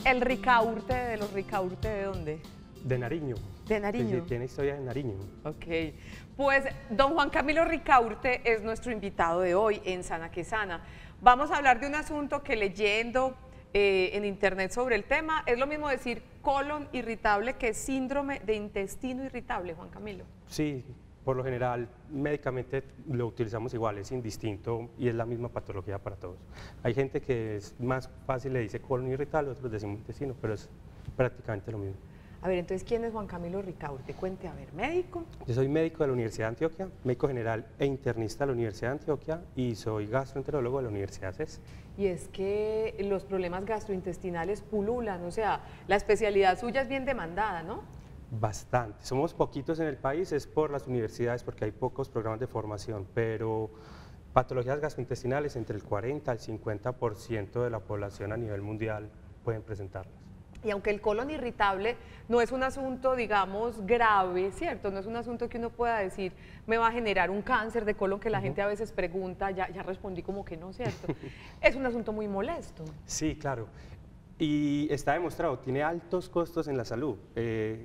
El Ricaurte, de los Ricaurte, ¿de dónde? De Nariño. De Nariño. Sí, tiene historia de Nariño. Ok, pues don Juan Camilo Ricaurte es nuestro invitado de hoy en Sana que Sana. Vamos a hablar de un asunto que leyendo en internet sobre el tema, es lo mismo decir colon irritable que síndrome de intestino irritable, Juan Camilo. Sí, por lo general médicamente lo utilizamos igual, es indistinto y es la misma patología para todos. Hay gente que es más fácil, le dice colon irritable, otros decimos intestino, pero es prácticamente lo mismo. A ver, entonces, ¿quién es Juan Camilo Ricaurte? Cuente, a ver, ¿médico? Yo soy médico de la Universidad de Antioquia, médico general e internista de la Universidad de Antioquia y soy gastroenterólogo de la Universidad CES. Y es que los problemas gastrointestinales pululan, o sea, la especialidad suya es bien demandada, ¿no? Bastante, somos poquitos en el país, es por las universidades porque hay pocos programas de formación, pero patologías gastrointestinales entre el 40 al 50% de la población a nivel mundial pueden presentarlas. Y aunque el colon irritable no es un asunto, digamos, grave, ¿cierto? No es un asunto que uno pueda decir, me va a generar un cáncer de colon, que la gente a veces pregunta, ya respondí como que no, ¿cierto? Es un asunto muy molesto. Sí, claro. Y está demostrado, tiene altos costos en la salud,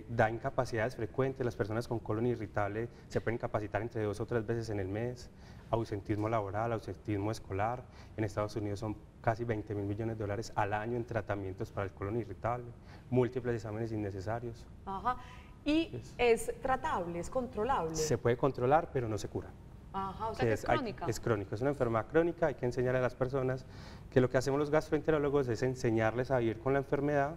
da incapacidades frecuentes, las personas con colon irritable se pueden incapacitar entre 2 o 3 veces en el mes, ausentismo laboral, ausentismo escolar, en Estados Unidos son casi 20.000 millones de dólares al año en tratamientos para el colon irritable, múltiples exámenes innecesarios. Ajá, y es tratable, es controlable. Se puede controlar, pero no se cura. Ajá, o sea que es crónica. Es crónico, es una enfermedad crónica, hay que enseñarle a las personas que lo que hacemos los gastroenterólogos es enseñarles a vivir con la enfermedad,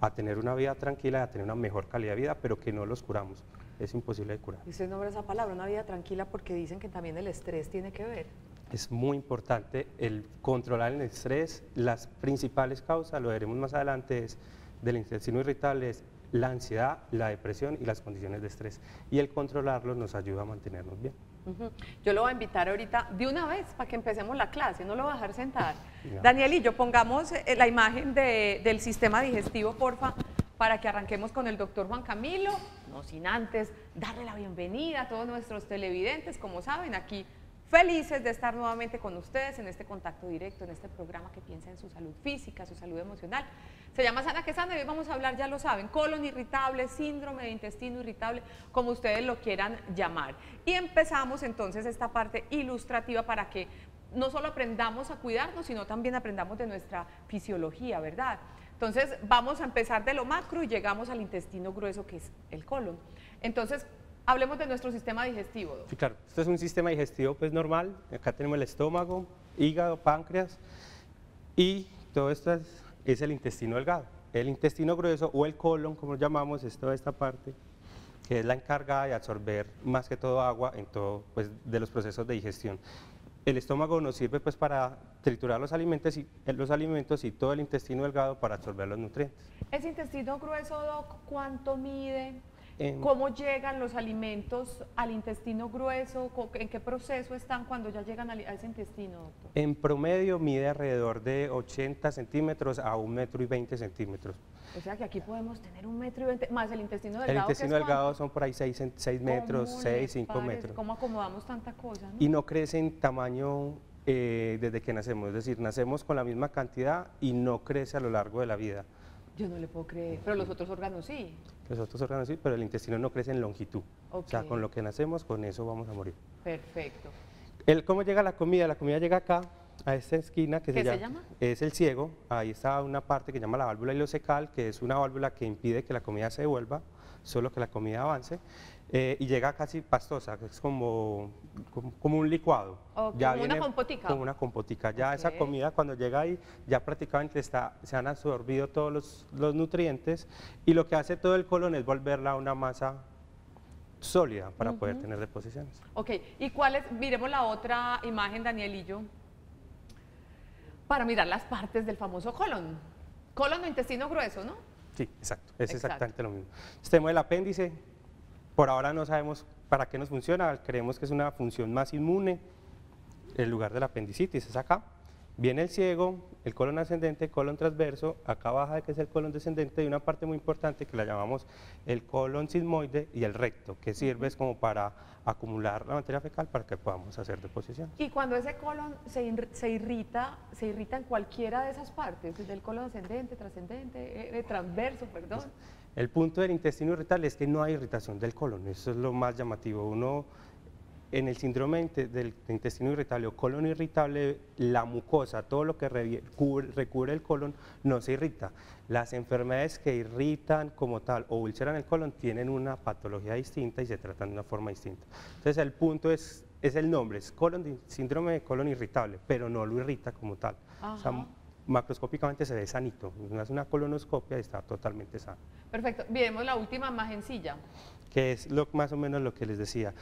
a tener una vida tranquila, a tener una mejor calidad de vida, pero que no los curamos, es imposible de curar. Y usted nombra esa palabra, una vida tranquila, porque dicen que también el estrés tiene que ver. Es muy importante el controlar el estrés, las principales causas, lo veremos más adelante, es del intestino irritable, es la ansiedad, la depresión y las condiciones de estrés, y el controlarlos nos ayuda a mantenernos bien. Yo lo voy a invitar ahorita de una vez para que empecemos la clase, no lo voy a dejar sentar. No. Danielillo, pongamos la imagen del sistema digestivo, porfa, para que arranquemos con el doctor Juan Camilo, no sin antes darle la bienvenida a todos nuestros televidentes, como saben, aquí felices de estar nuevamente con ustedes en este contacto directo, en este programa que piensa en su salud física, su salud emocional. Se llama Sana que Sana y hoy vamos a hablar, ya lo saben, colon irritable, síndrome de intestino irritable, como ustedes lo quieran llamar. Y empezamos entonces esta parte ilustrativa para que no solo aprendamos a cuidarnos, sino también aprendamos de nuestra fisiología, ¿verdad? Entonces vamos a empezar de lo macro y llegamos al intestino grueso, que es el colon. Entonces, hablemos de nuestro sistema digestivo. Sí, claro, esto es un sistema digestivo pues normal, acá tenemos el estómago, hígado, páncreas y todo esto es el intestino delgado. El intestino grueso o el colon, como lo llamamos, es toda esta parte que es la encargada de absorber más que todo agua en todo, pues, de los procesos de digestión. El estómago nos sirve pues para triturar los alimentos y todo el intestino delgado para absorber los nutrientes. ¿Ese intestino grueso, Doc, cuánto mide? ¿Cómo llegan los alimentos al intestino grueso? ¿En qué proceso están cuando ya llegan a ese intestino, doctor? En promedio mide alrededor de 80 centímetros a 1,20 m. O sea que aquí podemos tener 1,20 m, más el intestino delgado. El intestino delgado son por ahí 6 metros, 6, 5 metros. ¿Cómo acomodamos tanta cosa, no? Y no crece en tamaño desde que nacemos, es decir, nacemos con la misma cantidad y no crece a lo largo de la vida. Yo no le puedo creer, pero los otros órganos sí. Los otros órganos sí, pero el intestino no crece en longitud. Okay. O sea, con lo que nacemos, con eso vamos a morir. Perfecto. ¿Cómo llega la comida? La comida llega acá, a esta esquina que ¿Qué se llama? Es el ciego. Ahí está una parte que se llama la válvula ileocecal, que es una válvula que impide que la comida se devuelva, solo que la comida avance. Y llega casi pastosa, que es como un licuado. Okay, como una compotica. Como una compotica. Ya Okay. esa comida cuando llega ahí, ya prácticamente se han absorbido todos los nutrientes y lo que hace todo el colon es volverla a una masa sólida para poder tener deposiciones. Ok, ¿y cuáles? Miremos la otra imagen, Danielillo, para mirar las partes del famoso colon. Colon o intestino grueso, ¿no? Sí, exacto, es exactamente lo mismo. Tenemos el apéndice, por ahora no sabemos para qué nos funciona, creemos que es una función más inmune, el lugar de la apendicitis es acá, Viene el ciego, el colon ascendente, colon transverso, acá baja que es el colon descendente y una parte muy importante que la llamamos el colon sigmoide y el recto, que sirve es como para acumular la materia fecal para que podamos hacer deposiciones. Y cuando ese colon se irrita en cualquiera de esas partes, desde el colon ascendente, trascendente, transverso, perdón. El punto del intestino irritable es que no hay irritación del colon, eso es lo más llamativo. Uno, en el síndrome del intestino irritable o colon irritable, la mucosa, todo lo que recubre el colon, no se irrita. Las enfermedades que irritan como tal o ulceran el colon tienen una patología distinta y se tratan de una forma distinta. Entonces el punto es el nombre, es síndrome de colon irritable, pero no lo irrita como tal. O sea, macroscópicamente se ve sanito, uno hace una colonoscopia y está totalmente sano. Perfecto, miremos la última imagencilla. Que es más o menos lo que les decía.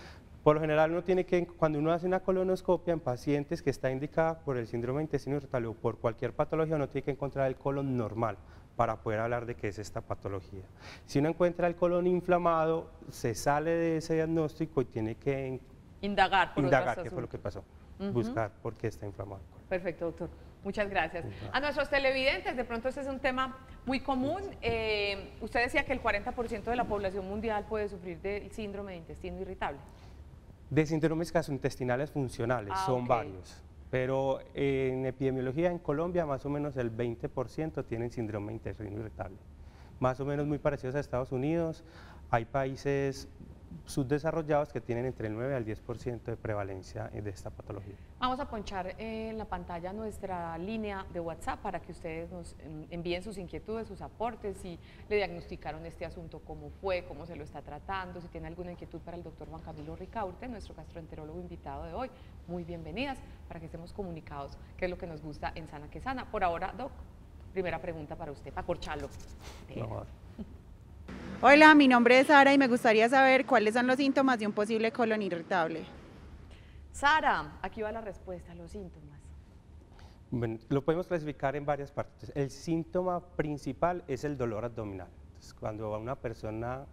Por lo general uno tiene que, cuando uno hace una colonoscopia en pacientes que está indicada por el síndrome de intestino irritable o por cualquier patología, uno tiene que encontrar el colon normal para poder hablar de qué es esta patología. Si uno encuentra el colon inflamado, se sale de ese diagnóstico y tiene que indagar qué fue lo que pasó, buscar por qué está inflamado el colon. Perfecto, doctor. Muchas gracias. A nuestros televidentes, de pronto este es un tema muy común. Usted decía que el 40% de la población mundial puede sufrir del síndrome de intestino irritable. De síndromes gastrointestinales funcionales, son varios, pero en epidemiología en Colombia más o menos el 20% tienen síndrome de intestino irritable, más o menos muy parecidos a Estados Unidos. Hay países subdesarrollados que tienen entre el 9 al 10% de prevalencia de esta patología. Vamos a ponchar en la pantalla nuestra línea de WhatsApp para que ustedes nos envíen sus inquietudes, sus aportes, si le diagnosticaron este asunto, cómo fue, cómo se lo está tratando, si tiene alguna inquietud para el doctor Juan Camilo Ricaurte, nuestro gastroenterólogo invitado de hoy. Muy bienvenidas para que estemos comunicados, que es lo que nos gusta en Sana que Sana. Por ahora, Doc, primera pregunta para usted, para corcharlo. Hola, mi nombre es Sara y me gustaría saber cuáles son los síntomas de un posible colon irritable. Sara, aquí va la respuesta, los síntomas. Bueno, lo podemos clasificar en varias partes. El síntoma principal es el dolor abdominal. Entonces, cuando una persona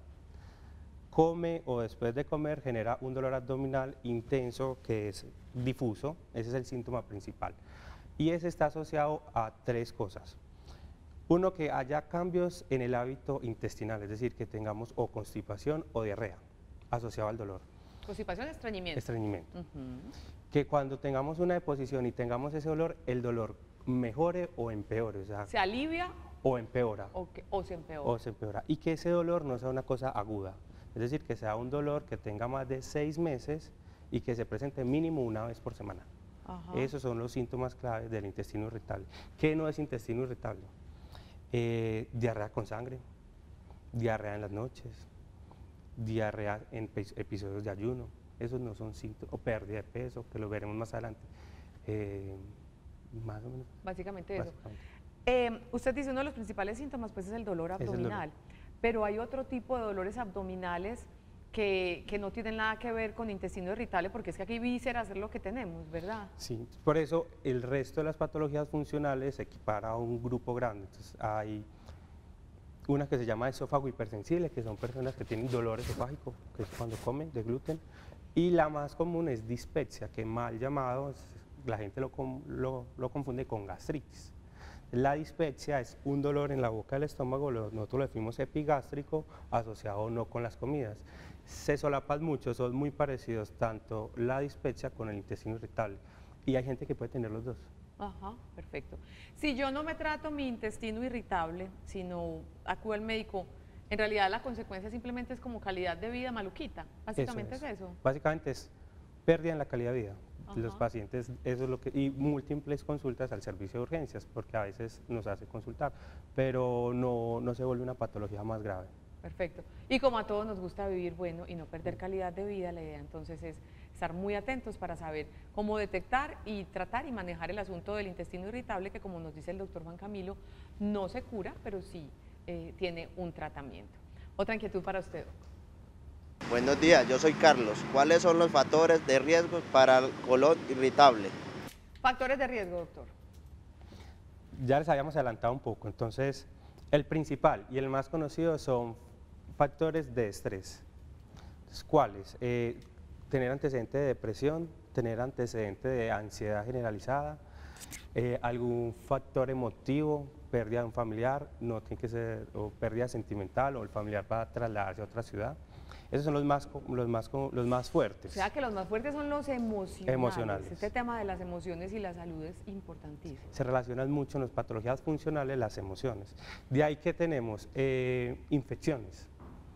come o después de comer genera un dolor abdominal intenso que es difuso, ese es el síntoma principal. Y ese está asociado a tres cosas. Uno, que haya cambios en el hábito intestinal, es decir, que tengamos o constipación o diarrea asociado al dolor. Constipación, estreñimiento. Estreñimiento. Que cuando tengamos una deposición y tengamos ese dolor, el dolor mejore o empeore. O sea, ¿se alivia? O empeora. O se empeora. O se empeora. Y que ese dolor no sea una cosa aguda, es decir, que sea un dolor que tenga más de 6 meses y que se presente mínimo una vez por semana. Esos son los síntomas claves del intestino irritable. ¿Qué no es intestino irritable? Diarrea con sangre, diarrea en las noches, diarrea en episodios de ayuno, esos no son síntomas, o pérdida de peso, que lo veremos más adelante, más o menos. Básicamente eso. Usted dice uno de los principales síntomas pues es el dolor abdominal, pero hay otro tipo de dolores abdominales que no tienen nada que ver con intestino irritable, porque es que aquí vísceras es lo que tenemos, ¿verdad? Sí, por eso el resto de las patologías funcionales se equipara a un grupo grande. Entonces hay una que se llama esófago hipersensible, que son personas que tienen dolor esofágico, que es cuando comen, de gluten, y la más común es dispepsia, que mal llamado, la gente lo confunde con gastritis. La dispepsia es un dolor en la boca del estómago, nosotros lo decimos epigástrico, asociado no con las comidas. Se solapan mucho, son muy parecidos tanto la dispepsia con el intestino irritable y hay gente que puede tener los dos. Ajá, perfecto. Si yo no me trato mi intestino irritable, sino acudo al médico, en realidad la consecuencia simplemente es como calidad de vida maluquita, básicamente es eso. Básicamente es pérdida en la calidad de vida. Los pacientes, eso es lo que, y múltiples consultas al servicio de urgencias, porque a veces nos hace consultar, pero no se vuelve una patología más grave. Perfecto. Y como a todos nos gusta vivir bueno y no perder calidad de vida, la idea entonces es estar muy atentos para saber cómo detectar y tratar y manejar el asunto del intestino irritable, que como nos dice el doctor Juan Camilo, no se cura, pero sí tiene un tratamiento. Otra inquietud para usted. Buenos días, yo soy Carlos. ¿Cuáles son los factores de riesgo para el colon irritable? Factores de riesgo, doctor. Ya les habíamos adelantado un poco, entonces el principal y el más conocido son factores de estrés. Entonces, ¿cuáles? Tener antecedente de depresión, tener antecedente de ansiedad generalizada, Algún factor emotivo, pérdida de un familiar, no tiene que ser, o pérdida sentimental, o el familiar va a trasladarse a otra ciudad. Esos son los más fuertes. O sea que los más fuertes son los emocionales. Emocionales. Este tema de las emociones y la salud es importantísimo. Se relacionan mucho en las patologías funcionales las emociones. De ahí que tenemos infecciones.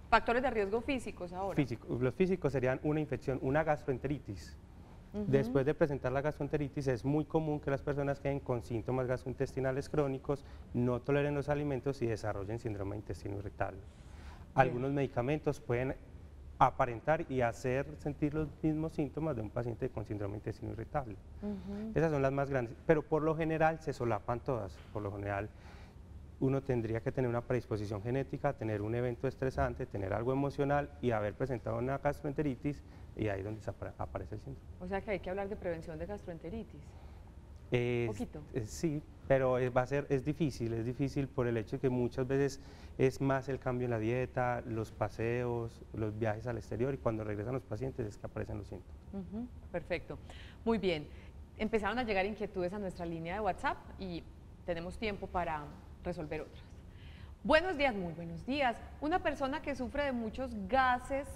Factores de riesgo físicos ahora. Los físicos serían una infección, una gastroenteritis. Después de presentar la gastroenteritis es muy común que las personas queden con síntomas gastrointestinales crónicos, no toleren los alimentos y desarrollen síndrome de intestino irritable. Algunos medicamentos pueden aparentar y hacer sentir los mismos síntomas de un paciente con síndrome de intestino irritable. Esas son las más grandes, pero por lo general se solapan todas. Por lo general uno tendría que tener una predisposición genética, tener un evento estresante, tener algo emocional y haber presentado una gastroenteritis, y ahí es donde aparece el síndrome. O sea que hay que hablar de prevención de gastroenteritis. Poquito. Sí, pero es difícil por el hecho de que muchas veces es más el cambio en la dieta, los paseos, los viajes al exterior, y cuando regresan los pacientes es que aparecen los síntomas. Perfecto, muy bien. Empezaron a llegar inquietudes a nuestra línea de WhatsApp y tenemos tiempo para resolver otras. Buenos días, muy buenos días. Una persona que sufre de muchos gases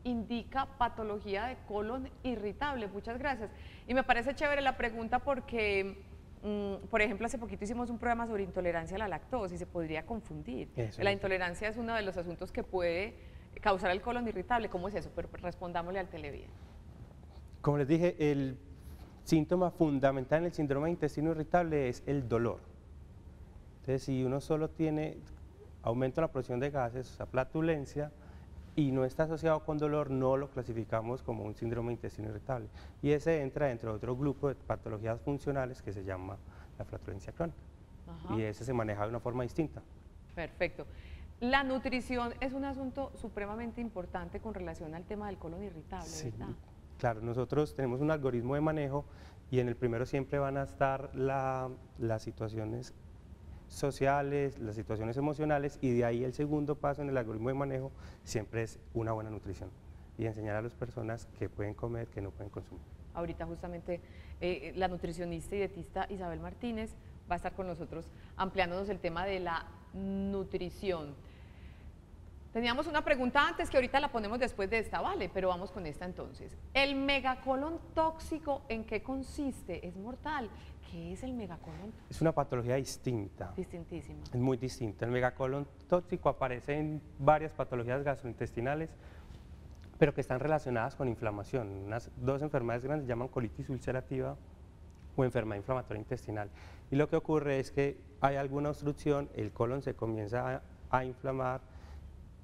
indica patología de colon irritable. Muchas gracias. Y me parece chévere la pregunta porque, por ejemplo, hace poquito hicimos un programa sobre intolerancia a la lactosa y se podría confundir. La intolerancia es uno de los asuntos que puede causar el colon irritable. ¿Cómo es eso? Pero respondámosle al televidente. Como les dije, el síntoma fundamental en el síndrome de intestino irritable es el dolor. Entonces, si uno solo tiene aumento en la producción de gases, o sea, flatulencia, y no está asociado con dolor, no lo clasificamos como un síndrome de intestino irritable. Y ese entra dentro de otro grupo de patologías funcionales que se llama la flatulencia crónica. Y ese se maneja de una forma distinta. Perfecto. La nutrición es un asunto supremamente importante con relación al tema del colon irritable, ¿verdad? Claro, nosotros tenemos un algoritmo de manejo y en el primero siempre van a estar las situaciones sociales, las situaciones emocionales, y de ahí el segundo paso en el algoritmo de manejo siempre es una buena nutrición y enseñar a las personas qué pueden comer, qué no pueden consumir. Ahorita justamente la nutricionista y dietista Isabel Martínez va a estar con nosotros ampliándonos el tema de la nutrición. Teníamos una pregunta antes que ahorita la ponemos después de esta, vale, pero vamos con esta entonces. ¿El megacolon tóxico en qué consiste? ¿Es mortal? ¿Qué es el megacolon? Es una patología distinta. Distintísima. Es muy distinta. El megacolon tóxico aparece en varias patologías gastrointestinales, pero que están relacionadas con inflamación. Unas dos enfermedades grandes se llaman colitis ulcerativa o enfermedad inflamatoria intestinal. Y lo que ocurre es que hay alguna obstrucción, el colon se comienza a inflamar,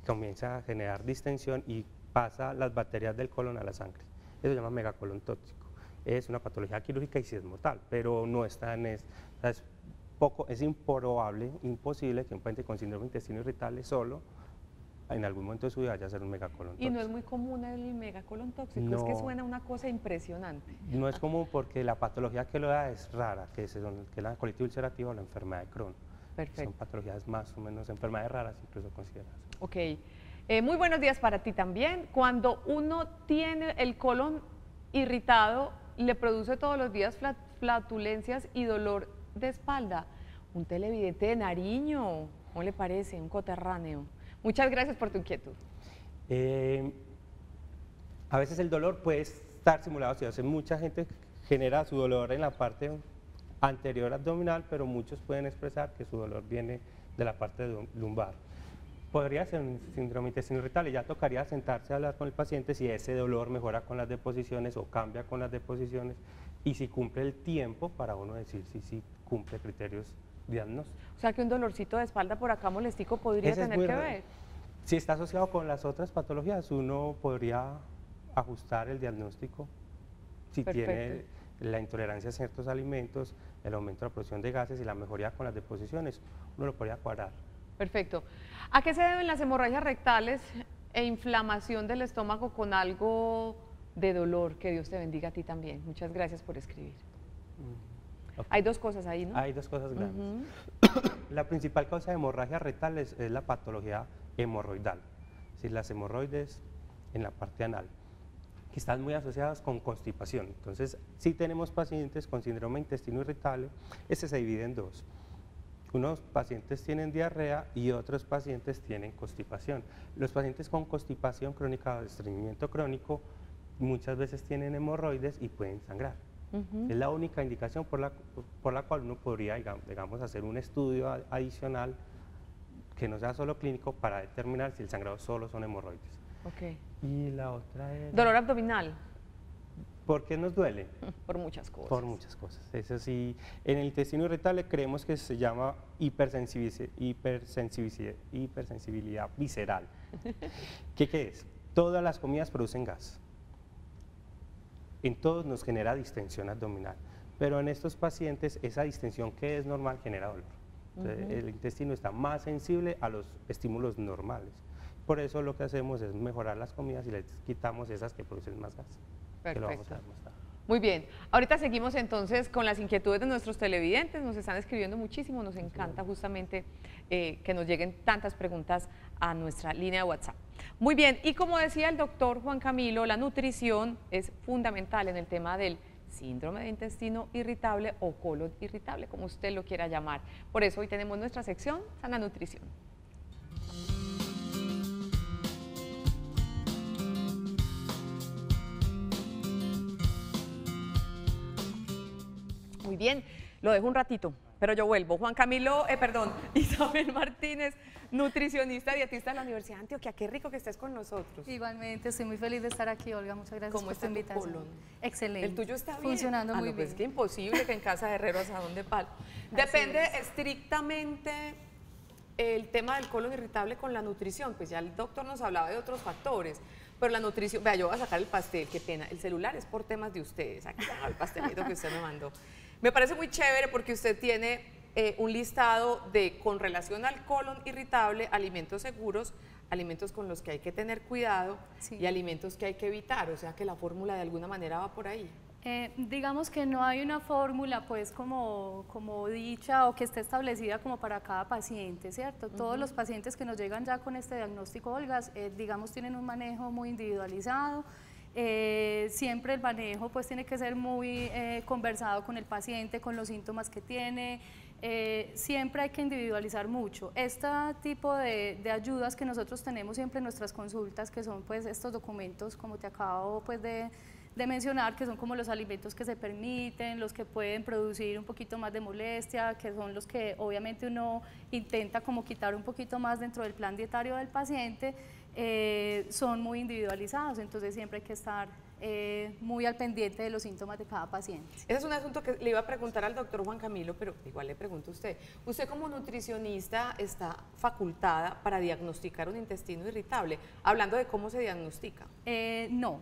comienza a generar distensión y pasa las bacterias del colon a la sangre. Eso se llama megacolon tóxico. Es una patología quirúrgica y sí es mortal, pero no está en es improbable, imposible que un paciente con síndrome de intestino irritable solo en algún momento de su vida vaya a ser un megacolon tóxico. ¿Y no es muy común el megacolon tóxico? No, es que suena una cosa impresionante. No es común porque la patología que lo da es rara, que es la colitis ulcerativa o la enfermedad de Crohn. Perfecto. Son patologías más o menos, enfermedades raras incluso consideradas. Ok. Muy buenos días para ti también. Cuando uno tiene el colon irritado, le produce todos los días flatulencias y dolor de espalda. Un televidente de Nariño, ¿cómo le parece? Un coterráneo. Muchas gracias por tu inquietud. A veces el dolor puede estar simulado, o sea, mucha gente genera su dolor en la parte anterior abdominal, pero muchos pueden expresar que su dolor viene de la parte lumbar. Podría ser un síndrome de intestino irritable, ya tocaría sentarse a hablar con el paciente si ese dolor mejora con las deposiciones o cambia con las deposiciones y si cumple el tiempo para uno decir si cumple criterios diagnósticos. O sea que un dolorcito de espalda por acá molestico podría tener que ver. Si está asociado con las otras patologías, uno podría ajustar el diagnóstico si tiene la intolerancia a ciertos alimentos, el aumento de la producción de gases y la mejoría con las deposiciones, uno lo podría cuadrar. Perfecto. ¿A qué se deben las hemorragias rectales e inflamación del estómago con algo de dolor? Que Dios te bendiga a ti también. Muchas gracias por escribir. Okay. Hay dos cosas ahí, ¿no? Hay dos cosas grandes. La principal causa de hemorragia rectal es la patología hemorroidal, es decir, las hemorroides en la parte anal, que están muy asociadas con constipación. Entonces, si tenemos pacientes con síndrome de intestino irritable, este se divide en dos. Unos pacientes tienen diarrea y otros pacientes tienen constipación. Los pacientes con constipación crónica o estreñimiento crónico muchas veces tienen hemorroides y pueden sangrar. Es la única indicación por la cual uno podría, digamos, hacer un estudio adicional que no sea solo clínico para determinar si el sangrado solo son hemorroides. Ok. Y la otra es... Dolor abdominal. ¿Por qué nos duele? Por muchas cosas. Por muchas cosas. Eso sí, en el intestino irritable creemos que se llama hipersensibilidad visceral. ¿Qué es? Todas las comidas producen gas. En todos nos genera distensión abdominal, pero en estos pacientes esa distensión que es normal genera dolor. Entonces, el intestino está más sensible a los estímulos normales. Por eso lo que hacemos es mejorar las comidas y les quitamos esas que producen más gas. Que lo vamos a ver más tarde. Muy bien, ahorita seguimos entonces con las inquietudes de nuestros televidentes, nos están escribiendo muchísimo, nos encanta justamente que nos lleguen tantas preguntas a nuestra línea de WhatsApp. Muy bien, y como decía el doctor Juan Camilo, la nutrición es fundamental en el tema del síndrome de intestino irritable o colon irritable, como usted lo quiera llamar. Por eso hoy tenemos nuestra sección Sana Nutrición. Muy bien, lo dejo un ratito, pero yo vuelvo. Juan Camilo, Isabel Martínez, nutricionista, dietista de la Universidad de Antioquia. Qué rico que estés con nosotros. Igualmente, estoy muy feliz de estar aquí, Olga. Muchas gracias por tu invitación. Colon? Excelente. ¿El tuyo está bien? Funcionando muy Pues bien. es que imposible que en casa de herrero asadón de palo. Depende estrictamente el tema del colon irritable con la nutrición. Pues ya el doctor nos hablaba de otros factores, pero la nutrición, vea, yo voy a sacar el pastel, qué pena, el celular es por temas de ustedes. Aquí está el pastelito que usted me mandó. Me parece muy chévere porque usted tiene un listado de, con relación al colon irritable, alimentos seguros, alimentos con los que hay que tener cuidado y alimentos que hay que evitar, o sea que la fórmula de alguna manera va por ahí. Digamos que no hay una fórmula pues como dicha o que esté establecida como para cada paciente, ¿cierto? Todos los pacientes que nos llegan ya con este diagnóstico, Olga, digamos tienen un manejo muy individualizado. Siempre el manejo pues tiene que ser muy conversado con el paciente, con los síntomas que tiene, siempre hay que individualizar mucho. Este tipo de ayudas que nosotros tenemos siempre en nuestras consultas, que son pues estos documentos como te acabo pues de mencionar, que son como los alimentos que se permiten, los que pueden producir un poquito más de molestia, que son los que obviamente uno intenta como quitar un poquito más dentro del plan dietario del paciente, son muy individualizados, entonces siempre hay que estar muy al pendiente de los síntomas de cada paciente. Ese es un asunto que le iba a preguntar al doctor Juan Camilo, pero igual le pregunto a usted. ¿Usted como nutricionista está facultada para diagnosticar un intestino irritable? Hablando de cómo se diagnostica. No.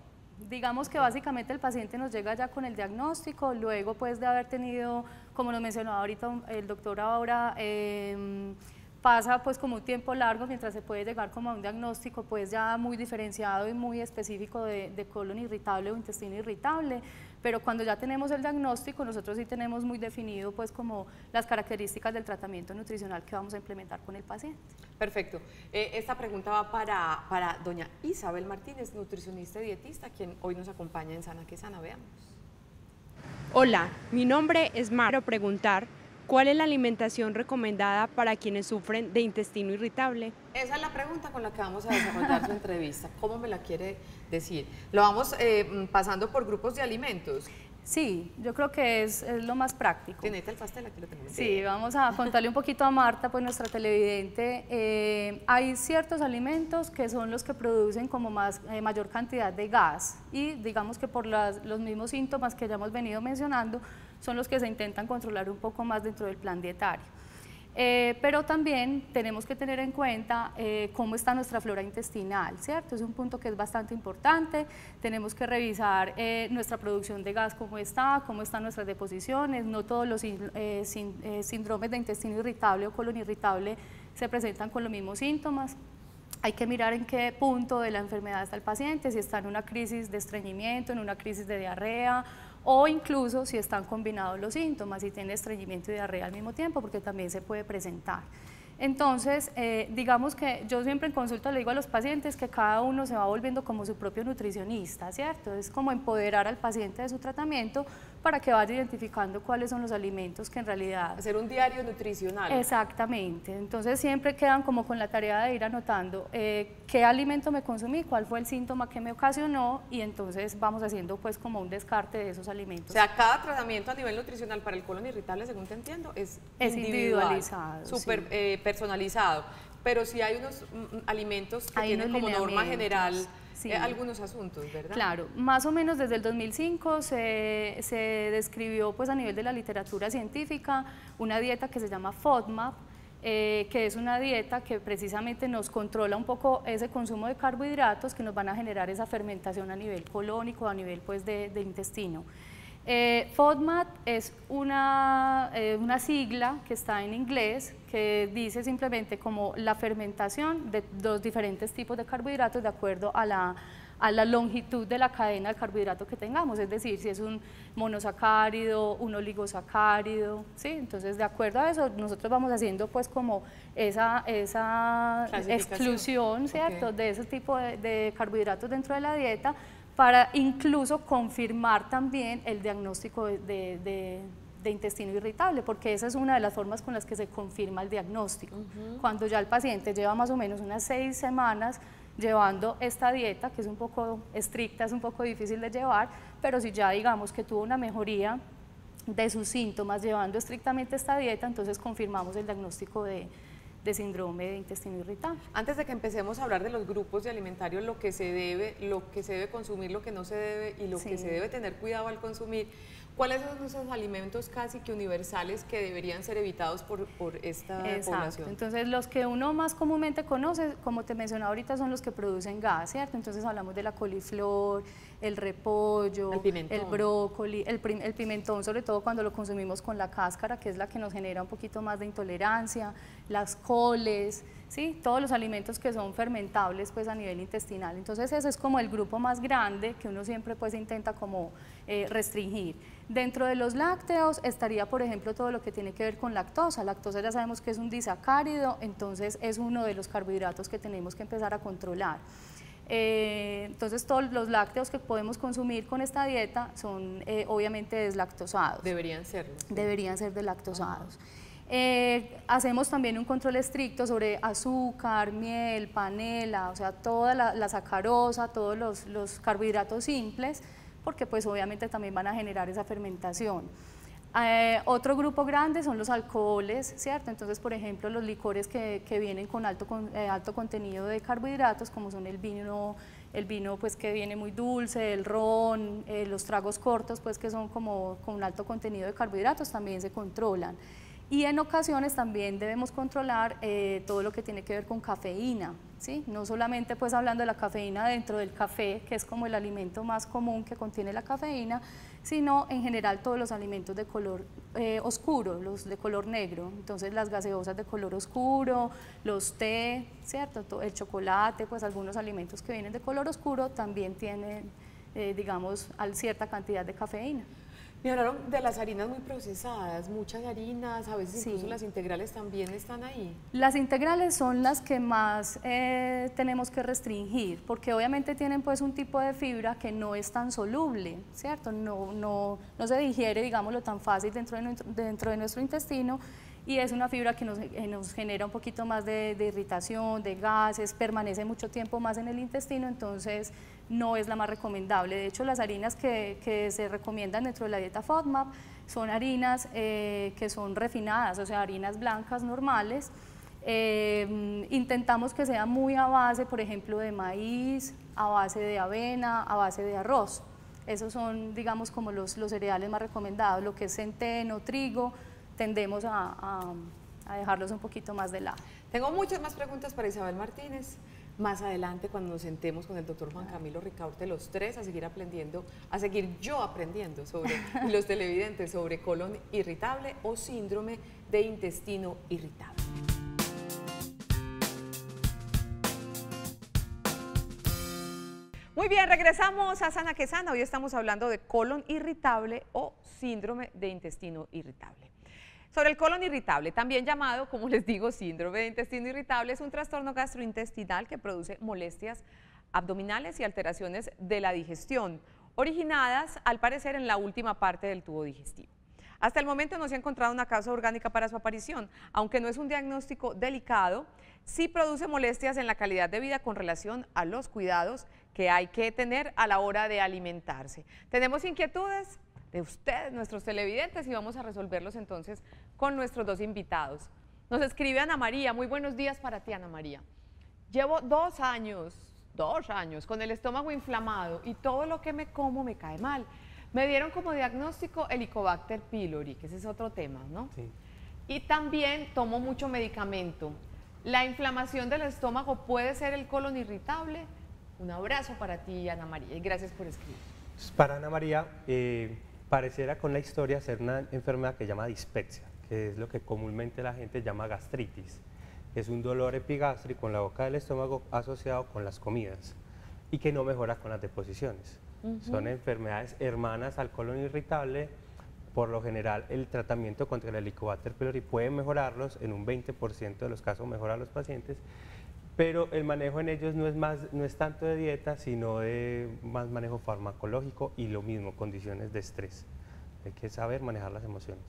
Digamos que básicamente el paciente nos llega ya con el diagnóstico, luego pues de haber tenido, como nos mencionaba ahorita el doctor ahora, pasa pues como un tiempo largo mientras se puede llegar como a un diagnóstico pues ya muy diferenciado y muy específico de colon irritable o intestino irritable, pero cuando ya tenemos el diagnóstico nosotros sí tenemos muy definido pues como las características del tratamiento nutricional que vamos a implementar con el paciente. Perfecto. Esta pregunta va para doña Isabel Martínez, nutricionista y dietista, quien hoy nos acompaña en Sana que Sana. Veamos. Hola, mi nombre es Mara. Quiero preguntar, ¿cuál es la alimentación recomendada para quienes sufren de intestino irritable? Esa es la pregunta con la que vamos a desarrollar su entrevista. ¿Cómo me la quiere decir? Lo vamos pasando por grupos de alimentos. Sí, yo creo que es lo más práctico. ¿Tiene el pastel? Aquí lo tenemos. Sí, vamos a contarle un poquito a Marta, pues nuestra televidente. Hay ciertos alimentos que son los que producen como mayor cantidad de gas y digamos que por los mismos síntomas que ya hemos venido mencionando, son los que se intentan controlar un poco más dentro del plan dietario. Pero también tenemos que tener en cuenta cómo está nuestra flora intestinal, ¿cierto? Es un punto que es bastante importante, tenemos que revisar nuestra producción de gas, cómo están nuestras deposiciones, no todos los síndromes de intestino irritable o colon irritable se presentan con los mismos síntomas. Hay que mirar en qué punto de la enfermedad está el paciente, si está en una crisis de estreñimiento, en una crisis de diarrea, o incluso si están combinados los síntomas, si tiene estreñimiento y diarrea al mismo tiempo, porque también se puede presentar. Entonces, digamos que yo siempre en consulta le digo a los pacientes que cada uno se va volviendo como su propio nutricionista, ¿cierto? Es como empoderar al paciente de su tratamiento para que vaya identificando cuáles son los alimentos que en realidad... Hacer un diario nutricional. Exactamente, entonces siempre quedan como con la tarea de ir anotando qué alimento me consumí, cuál fue el síntoma que me ocasionó y entonces vamos haciendo pues como un descarte de esos alimentos. O sea, cada tratamiento a nivel nutricional para el colon irritable, según te entiendo, es individualizado, súper sí. Personalizado, pero sí hay unos alimentos que tienen como norma general sí. Algunos asuntos, ¿verdad? Claro, más o menos desde el 2005 se describió pues a nivel de la literatura científica una dieta que se llama FODMAP, que es una dieta que precisamente nos controla un poco ese consumo de carbohidratos que nos van a generar esa fermentación a nivel colónico, a nivel pues de intestino. FODMAP es una sigla que está en inglés que dice simplemente como la fermentación de los diferentes tipos de carbohidratos de acuerdo a la longitud de la cadena de carbohidrato que tengamos, es decir, si es un monosacárido, un oligosacárido, ¿sí? Entonces de acuerdo a eso nosotros vamos haciendo pues como esa exclusión, ¿cierto? Okay. De ese tipo de carbohidratos dentro de la dieta, para incluso confirmar también el diagnóstico de intestino irritable, porque esa es una de las formas con las que se confirma el diagnóstico. Cuando ya el paciente lleva más o menos unas 6 semanas llevando esta dieta, que es un poco estricta, es un poco difícil de llevar, pero si ya digamos que tuvo una mejoría de sus síntomas llevando estrictamente esta dieta, entonces confirmamos el diagnóstico de síndrome de intestino irritable. Antes de que empecemos a hablar de los grupos de alimentarios, lo que se debe consumir, lo que no se debe y lo que se debe tener cuidado al consumir, ¿cuáles son esos alimentos casi que universales que deberían ser evitados por esta población? Entonces los que uno más comúnmente conoce, como te mencionaba ahorita, son los que producen gas, ¿cierto? Entonces hablamos de la coliflor, el repollo, el brócoli, el pimentón, sobre todo cuando lo consumimos con la cáscara, que es la que nos genera un poquito más de intolerancia, las coles, ¿sí? Todos los alimentos que son fermentables pues a nivel intestinal. Entonces ese es como el grupo más grande que uno siempre pues intenta como restringir. Dentro de los lácteos estaría, por ejemplo, todo lo que tiene que ver con lactosa. Lactosa ya sabemos que es un disacárido, entonces es uno de los carbohidratos que tenemos que empezar a controlar. Entonces todos los lácteos que podemos consumir con esta dieta son obviamente deslactosados. Deberían serlo. Deberían ser deslactosados. Hacemos también un control estricto sobre azúcar, miel, panela, o sea, toda la sacarosa, todos los carbohidratos simples, porque pues obviamente también van a generar esa fermentación. Otro grupo grande son los alcoholes, ¿cierto? Entonces, por ejemplo, los licores que vienen con alto contenido de carbohidratos, como son el vino pues que viene muy dulce, el ron, los tragos cortos pues que son como con alto contenido de carbohidratos, también se controlan. Y en ocasiones también debemos controlar todo lo que tiene que ver con cafeína, ¿sí? No solamente pues hablando de la cafeína dentro del café, que es como el alimento más común que contiene la cafeína, sino en general todos los alimentos de color oscuro, los de color negro, entonces las gaseosas de color oscuro, los té, ¿cierto? El chocolate, pues algunos alimentos que vienen de color oscuro también tienen, digamos, cierta cantidad de cafeína. Me hablaron de las harinas muy procesadas, muchas harinas, a veces incluso las integrales también están ahí. Las integrales son las que más tenemos que restringir, porque obviamente tienen pues un tipo de fibra que no es tan soluble, ¿cierto? No se digiere, digámoslo, tan fácil dentro de nuestro intestino, y es una fibra que nos genera un poquito más de irritación, de gases, permanece mucho tiempo más en el intestino, entonces no es la más recomendable. De hecho, las harinas que se recomiendan dentro de la dieta FODMAP son harinas que son refinadas, o sea, harinas blancas normales. Intentamos que sea muy a base, por ejemplo, de maíz, a base de avena, a base de arroz. Esos son, digamos, como los cereales más recomendados. Lo que es centeno, trigo, tendemos a dejarlos un poquito más de lado. Tengo muchas más preguntas para Isabel Martínez. Más adelante, cuando nos sentemos con el doctor Juan Camilo Ricaurte, los tres, a seguir aprendiendo, a seguir yo aprendiendo sobre los televidentes, sobre colon irritable o síndrome de intestino irritable. Muy bien, regresamos a Sana que Sana. Hoy estamos hablando de colon irritable o síndrome de intestino irritable. Sobre el colon irritable, también llamado, como les digo, síndrome de intestino irritable, es un trastorno gastrointestinal que produce molestias abdominales y alteraciones de la digestión, originadas, al parecer, en la última parte del tubo digestivo. Hasta el momento no se ha encontrado una causa orgánica para su aparición, aunque no es un diagnóstico delicado, sí produce molestias en la calidad de vida con relación a los cuidados que hay que tener a la hora de alimentarse. Tenemos inquietudes de ustedes, nuestros televidentes, y vamos a resolverlos entonces con nuestros dos invitados. Nos escribe Ana María. Muy buenos días para ti, Ana María. Llevo 2 años con el estómago inflamado y todo lo que me como me cae mal. Me dieron como diagnóstico Helicobacter pylori, que ese es otro tema, ¿no? Sí. Y también tomo mucho medicamento. ¿La inflamación del estómago puede ser el colon irritable? Un abrazo para ti, Ana María, y gracias por escribir. Para Ana María, pareciera con la historia ser una enfermedad que se llama dispepsia, que es lo que comúnmente la gente llama gastritis. Es un dolor epigástrico en la boca del estómago asociado con las comidas y que no mejora con las deposiciones. Son enfermedades hermanas al colon irritable. Por lo general, el tratamiento contra el Helicobacter pylori puede mejorarlos, en un 20% de los casos mejora a los pacientes, pero el manejo en ellos no es tanto de dieta, sino de más manejo farmacológico y lo mismo, condiciones de estrés. Hay que saber manejar las emociones.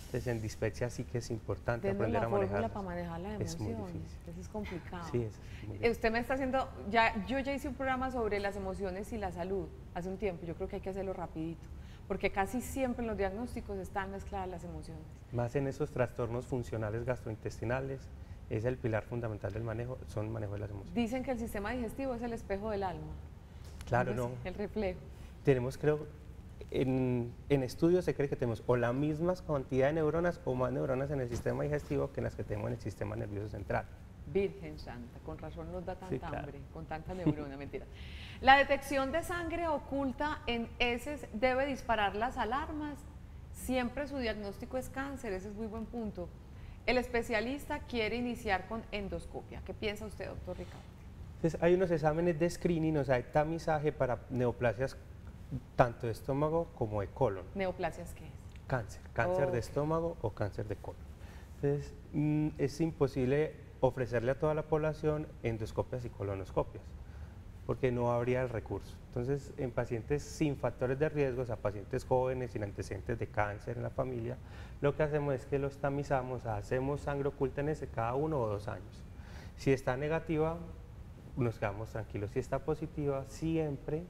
Entonces, en dispepsia sí que es importante aprender a manejarlas. Para manejar las emociones. Es muy difícil. Eso es complicado. Sí, es muy difícil. Usted me está haciendo, yo ya hice un programa sobre las emociones y la salud hace un tiempo. Yo creo que hay que hacerlo rapidito, porque casi siempre en los diagnósticos están mezcladas las emociones. Más en esos trastornos funcionales gastrointestinales, es el pilar fundamental del manejo, son el manejo de las emociones. Dicen que el sistema digestivo es el espejo del alma. Claro, no. El reflejo. Tenemos, creo, en estudios se cree que tenemos o la misma cantidad de neuronas o más neuronas en el sistema digestivo que las que tenemos en el sistema nervioso central. Virgen Santa, con razón nos da tanta Sí, claro. hambre, con tanta neurona, mentira. La detección de sangre oculta en heces debe disparar las alarmas. Siempre su diagnóstico es cáncer, ese es muy buen punto. El especialista quiere iniciar con endoscopia. ¿Qué piensa usted, doctor Ricardo? Entonces, hay unos exámenes de screening, o sea, de tamizaje para neoplasias tanto de estómago como de colon. ¿Neoplasias qué es? Cáncer de estómago o cáncer de colon. Entonces, es imposible ofrecerle a toda la población endoscopias y colonoscopias, porque no habría el recurso. Entonces, en pacientes sin factores de riesgo, o sea, pacientes jóvenes sin antecedentes de cáncer en la familia, lo que hacemos es que los tamizamos, hacemos sangre oculta en ese cada 1 o 2 años. Si está negativa, nos quedamos tranquilos. Si está positiva, siempre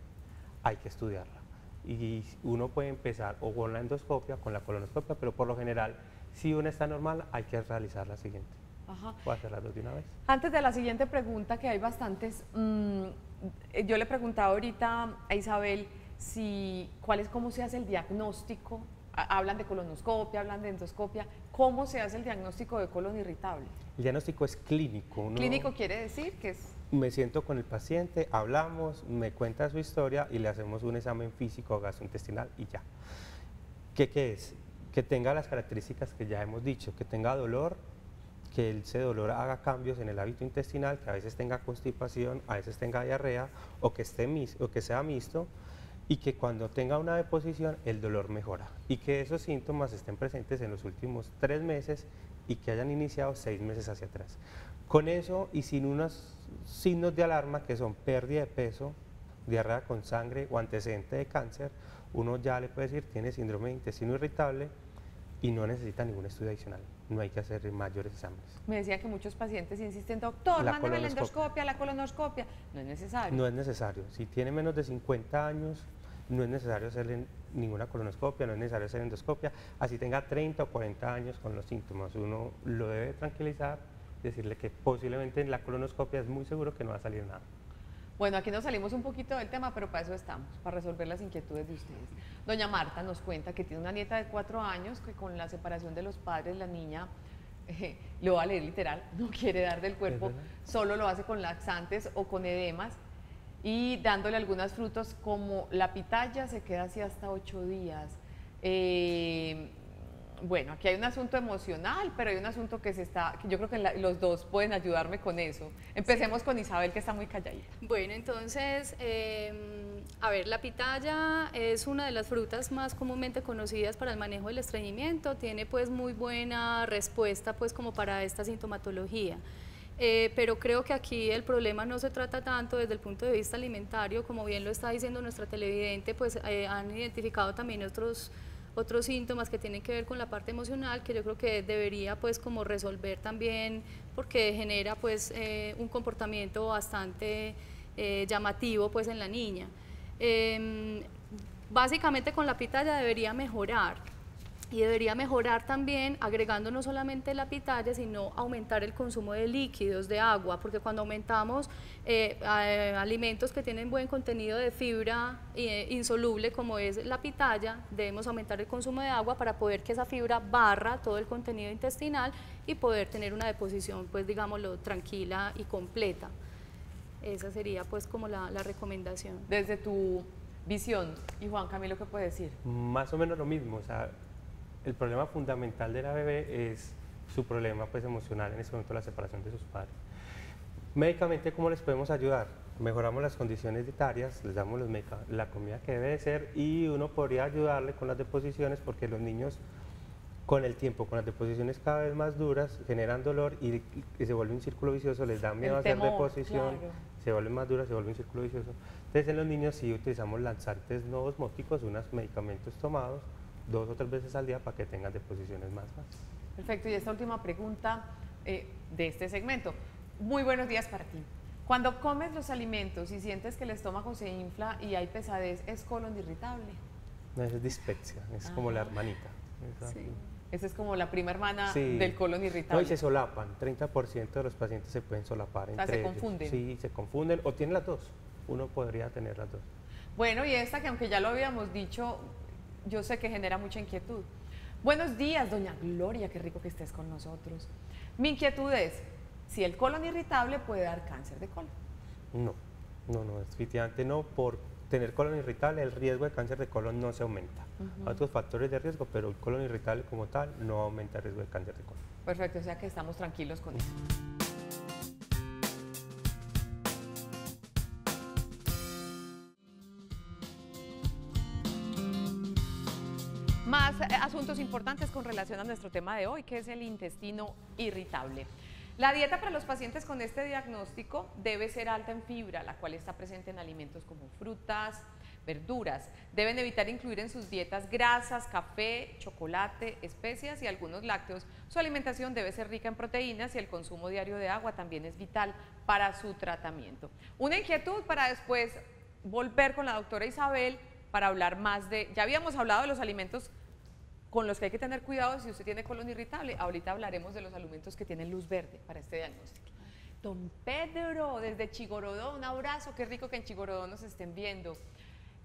hay que estudiarla. Y uno puede empezar o con la endoscopia, con la colonoscopia, pero por lo general, si una está normal, hay que realizar la siguiente. Ajá. ¿Puedo hacer las dos de una vez? Antes de la siguiente pregunta, que hay bastantes, yo le preguntaba ahorita a Isabel cómo se hace el diagnóstico. Hablan de colonoscopia, hablan de endoscopia. ¿Cómo se hace el diagnóstico de colon irritable? El diagnóstico es clínico. Clínico quiere decir que es... Me siento con el paciente, hablamos, me cuenta su historia y le hacemos un examen físico gastrointestinal y ya. ¿Qué es? Que tenga las características que ya hemos dicho, que tenga dolor, que ese dolor haga cambios en el hábito intestinal, que a veces tenga constipación, a veces tenga diarrea o que sea mixto, y que cuando tenga una deposición el dolor mejora y que esos síntomas estén presentes en los últimos 3 meses y que hayan iniciado 6 meses hacia atrás. Con eso y sin unos signos de alarma que son pérdida de peso, diarrea con sangre o antecedente de cáncer, uno ya le puede decir tiene síndrome de intestino irritable y no necesita ningún estudio adicional. No hay que hacer mayores exámenes. Me decía que muchos pacientes insisten, doctor, mándeme la endoscopia, la colonoscopia. No es necesario. No es necesario. Si tiene menos de 50 años, no es necesario hacerle ninguna colonoscopia, no es necesario hacer endoscopia. Así tenga 30 o 40 años con los síntomas, uno lo debe tranquilizar, decirle que posiblemente en la colonoscopia es muy seguro que no va a salir nada. Bueno, aquí nos salimos un poquito del tema, pero para eso estamos, para resolver las inquietudes de ustedes. Doña Marta nos cuenta que tiene una nieta de 4 años que con la separación de los padres la niña, lo va a leer literal, no quiere dar del cuerpo, solo lo hace con laxantes o con edemas y dándole algunos frutos como la pitaya, se queda así hasta 8 días. Bueno, aquí hay un asunto emocional, pero hay un asunto que yo creo que los dos pueden ayudarme con eso. Empecemos con Isabel, que está muy calladita. Bueno, entonces, A ver, la pitaya es una de las frutas más comúnmente conocidas para el manejo del estreñimiento, tiene pues muy buena respuesta pues como para esta sintomatología. Pero creo que aquí el problema no se trata tanto desde el punto de vista alimentario, como bien lo está diciendo nuestra televidente, pues han identificado también otros síntomas que tienen que ver con la parte emocional, que yo creo que debería pues como resolver también, porque genera pues un comportamiento bastante llamativo pues en la niña. Básicamente con la pitaya debería mejorar, y debería mejorar también agregando no solamente la pitaya, sino aumentar el consumo de líquidos, de agua, porque cuando aumentamos alimentos que tienen buen contenido de fibra insoluble, como es la pitaya, debemos aumentar el consumo de agua para poder que esa fibra barra todo el contenido intestinal y poder tener una deposición, pues digámoslo, tranquila y completa. Esa sería pues como la recomendación. Desde tu visión, y Juan Camilo, ¿qué puede decir? Más o menos lo mismo, o sea, el problema fundamental de la bebé es su problema pues emocional, en ese momento la separación de sus padres. Médicamente, ¿cómo les podemos ayudar? Mejoramos las condiciones dietarias, les damos la comida que debe de ser, y uno podría ayudarle con las deposiciones, porque los niños con el tiempo, con las deposiciones cada vez más duras, generan dolor y se vuelve un círculo vicioso, les da miedo a hacer deposición, claro. Se vuelven más duras, se vuelve un círculo vicioso. Entonces en los niños sí utilizamos laxantes no osmóticos, unos medicamentos tomados 2 o 3 veces al día para que tengan deposiciones más fáciles. Perfecto, y esta última pregunta de este segmento. Muy buenos días para ti. Cuando comes los alimentos y sientes que el estómago se infla y hay pesadez, ¿es colon irritable? No, es dispepsia, es como la hermanita. Sí. Esa es como la prima hermana del colon irritable. No, y se solapan, 30% de los pacientes se pueden solapar entre ellos. ¿Se confunden? Sí, se confunden, o tienen las dos, uno podría tener las dos. Bueno, y esta que aunque ya lo habíamos dicho, yo sé que genera mucha inquietud. Buenos días, doña Gloria, qué rico que estés con nosotros. Mi inquietud es, si el colon irritable puede dar cáncer de colon. No, definitivamente no. Por tener colon irritable, el riesgo de cáncer de colon no se aumenta. Hay otros factores de riesgo, pero el colon irritable como tal no aumenta el riesgo de cáncer de colon. Perfecto, o sea que estamos tranquilos con eso. Más asuntos importantes con relación a nuestro tema de hoy, que es el intestino irritable. La dieta para los pacientes con este diagnóstico debe ser alta en fibra, la cual está presente en alimentos como frutas, verduras. Deben evitar incluir en sus dietas grasas, café, chocolate, especias y algunos lácteos. Su alimentación debe ser rica en proteínas y el consumo diario de agua también es vital para su tratamiento. Una inquietud para después volver con la doctora Isabel para hablar más de, ya habíamos hablado de los alimentos con los que hay que tener cuidado si usted tiene colon irritable. Ahorita hablaremos de los alimentos que tienen luz verde para este diagnóstico. Don Pedro, desde Chigorodó, un abrazo, qué rico que en Chigorodó nos estén viendo.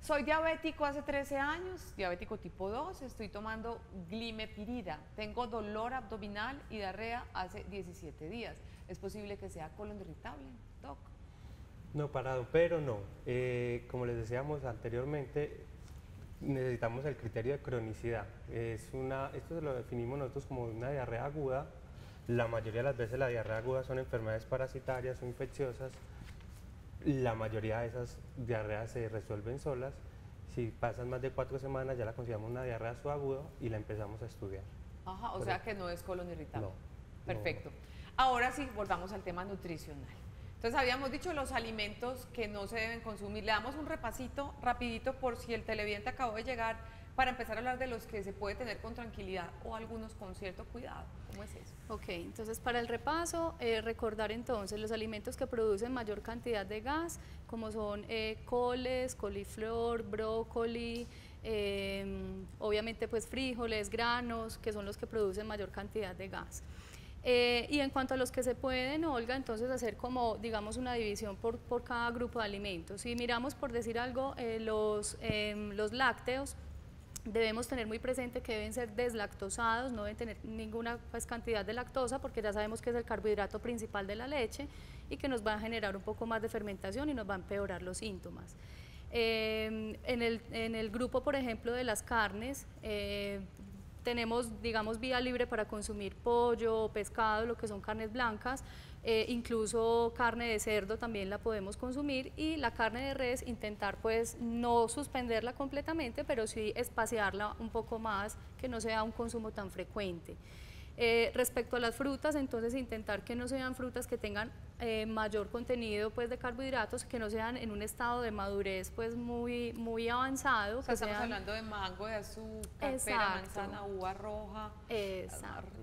Soy diabético hace 13 años, diabético tipo 2, estoy tomando glimepirida, tengo dolor abdominal y diarrea hace 17 días. ¿Es posible que sea colon irritable, doc? No, para don Pedro no. Como les decíamos anteriormente, necesitamos el criterio de cronicidad. Esto se lo definimos nosotros como una diarrea aguda. La mayoría de las veces la diarrea aguda son enfermedades parasitarias o infecciosas. La mayoría de esas diarreas se resuelven solas. Si pasan más de 4 semanas ya la consideramos una diarrea subaguda y la empezamos a estudiar. Ajá, o sea que no es colon irritable. No. Perfecto. Ahora sí, volvamos al tema nutricional. Entonces habíamos dicho los alimentos que no se deben consumir. Le damos un repasito rapidito por si el televidente acabó de llegar para empezar a hablar de los que se puede tener con tranquilidad o algunos con cierto cuidado. ¿Cómo es eso? Ok, entonces para el repaso, recordar entonces los alimentos que producen mayor cantidad de gas, como son coles, coliflor, brócoli, obviamente pues frijoles, granos, que son los que producen mayor cantidad de gas. Y en cuanto a los que se pueden, Olga, entonces hacer como, digamos, una división por cada grupo de alimentos. Si miramos, por decir algo, los lácteos, debemos tener muy presente que deben ser deslactosados, no deben tener ninguna pues, cantidad de lactosa, porque ya sabemos que es el carbohidrato principal de la leche y que nos va a generar un poco más de fermentación y nos va a empeorar los síntomas. En el grupo, por ejemplo, de las carnes, tenemos, digamos, vía libre para consumir pollo, pescado, lo que son carnes blancas, incluso carne de cerdo también la podemos consumir, y la carne de res intentar pues no suspenderla completamente, pero sí espaciarla un poco más, que no sea un consumo tan frecuente. Respecto a las frutas, entonces intentar que no sean frutas que tengan mayor contenido pues de carbohidratos, que no sean en un estado de madurez pues muy avanzado. O sea, estamos sean... hablando de mango, de azúcar, Exacto. pera, manzana, uva roja. Exacto.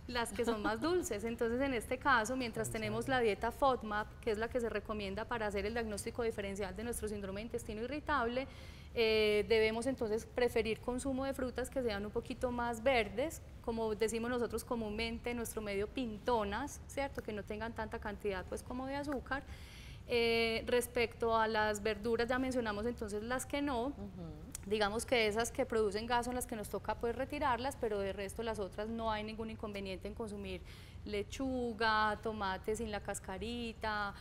Las que son más dulces. Entonces, en este caso, mientras tenemos la dieta FODMAP, que es la que se recomienda para hacer el diagnóstico diferencial de nuestro síndrome de intestino irritable, debemos entonces preferir consumo de frutas que sean un poquito más verdes, como decimos nosotros comúnmente en nuestro medio, pintonas, ¿cierto? Que no tengan tanta cantidad pues como de azúcar. Respecto a las verduras, ya mencionamos entonces las que no, digamos que esas que producen gas son las que nos toca pues retirarlas, pero de resto las otras no hay ningún inconveniente en consumir lechuga, tomate sin la cascarita,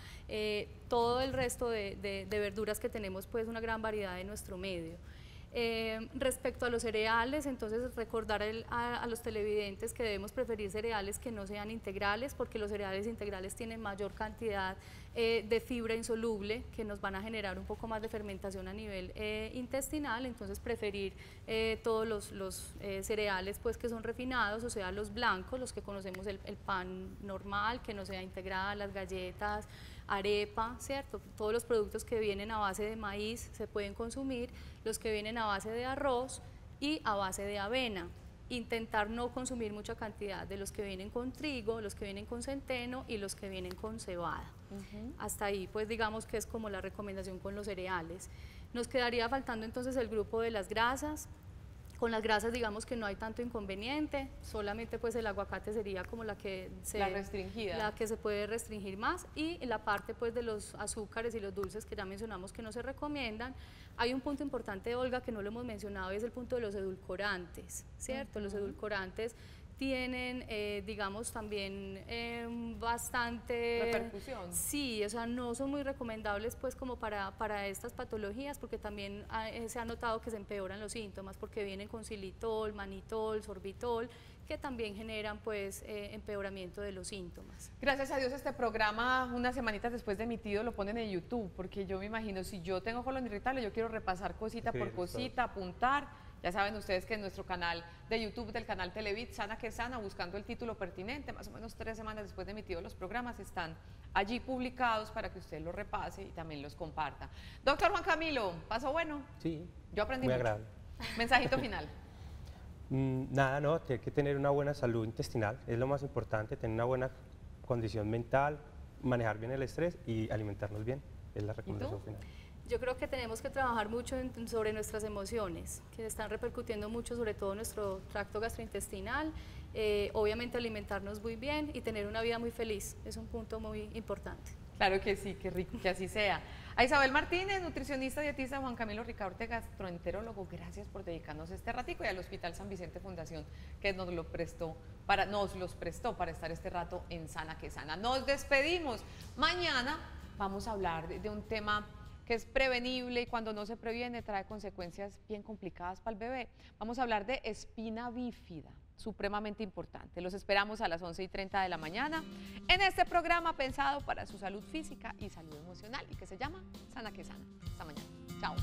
todo el resto de verduras que tenemos pues una gran variedad en nuestro medio. Respecto a los cereales, entonces recordar a los televidentes que debemos preferir cereales que no sean integrales, porque los cereales integrales tienen mayor cantidad de fibra insoluble, que nos van a generar un poco más de fermentación a nivel intestinal. Entonces preferir todos los cereales pues que son refinados, o sea los blancos, los que conocemos el pan normal, que no sea integral, las galletas, arepa, ¿cierto? Todos los productos que vienen a base de maíz se pueden consumir, los que vienen a base de arroz y a base de avena. Intentar no consumir mucha cantidad de los que vienen con trigo, los que vienen con centeno y los que vienen con cebada. Hasta ahí pues digamos que es como la recomendación con los cereales. Nos quedaría faltando entonces el grupo de las grasas. Con las grasas digamos que no hay tanto inconveniente, solamente pues el aguacate sería como la que se puede restringir más, y la parte pues de los azúcares y los dulces que ya mencionamos que no se recomiendan. Hay un punto importante, Olga, que no lo hemos mencionado, y es el punto de los edulcorantes, ¿cierto? Los edulcorantes tienen, digamos, también bastante repercusión. Sí, o sea, no son muy recomendables pues como para estas patologías, porque también se ha notado que se empeoran los síntomas, porque vienen con xilitol, manitol, sorbitol, que también generan pues empeoramiento de los síntomas. Gracias a Dios este programa, unas semanitas después de emitido, lo ponen en YouTube, porque yo me imagino, si yo tengo colon irritable, yo quiero repasar cosita por cosita, apuntar. Ya saben ustedes que en nuestro canal de YouTube del canal Televit, Sana que Sana, buscando el título pertinente, más o menos 3 semanas después de emitidos los programas, están allí publicados para que usted los repase y también los comparta. Doctor Juan Camilo, ¿pasó bueno? Sí. Yo aprendí muy mucho. agradable. Mensajito final. Nada, no, tiene que tener una buena salud intestinal, es lo más importante, tener una buena condición mental, manejar bien el estrés y alimentarnos bien, es la recomendación final. Yo creo que tenemos que trabajar mucho sobre nuestras emociones, que están repercutiendo mucho sobre todo en nuestro tracto gastrointestinal, obviamente alimentarnos muy bien y tener una vida muy feliz, es un punto muy importante. Claro que sí, qué rico que así sea. A Isabel Martínez, nutricionista, dietista, Juan Camilo Ricaurte, gastroenterólogo, gracias por dedicarnos este ratico, y al Hospital San Vicente Fundación, que nos los prestó para estar este rato en Sana que Sana. Nos despedimos. Mañana vamos a hablar de un tema que es prevenible, y cuando no se previene trae consecuencias bien complicadas para el bebé. Vamos a hablar de espina bífida, supremamente importante. Los esperamos a las 11:30 de la mañana en este programa pensado para su salud física y salud emocional, y que se llama Sana que Sana. Hasta mañana. Chao.